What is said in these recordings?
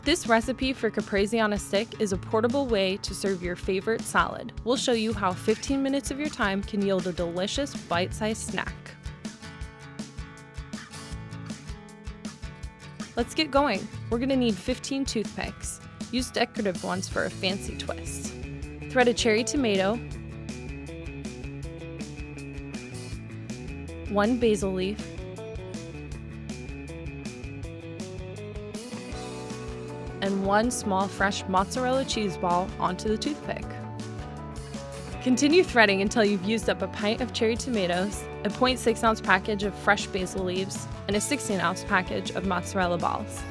This recipe for caprese on a stick is a portable way to serve your favorite salad. We'll show you how 15 minutes of your time can yield a delicious bite-sized snack. Let's get going. We're going to need 15 toothpicks. Use decorative ones for a fancy twist. Thread a cherry tomato, 1 basil leaf, and 1 small fresh mozzarella cheese ball onto the toothpick. Continue threading until you've used up a pint of cherry tomatoes, a 0.6 ounce package of fresh basil leaves, and a 16 ounce package of mozzarella balls.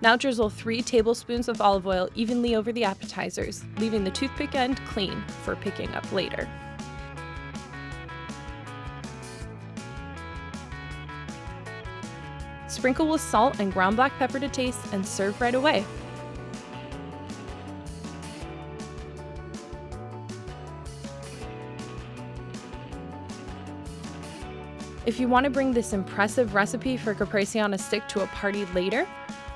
Now drizzle 3 tablespoons of olive oil evenly over the appetizers, leaving the toothpick end clean for picking up later. Sprinkle with salt and ground black pepper to taste and serve right away. If you want to bring this impressive recipe for caprese on a stick to a party later,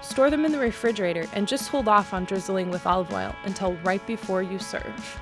store them in the refrigerator and just hold off on drizzling with olive oil until right before you serve.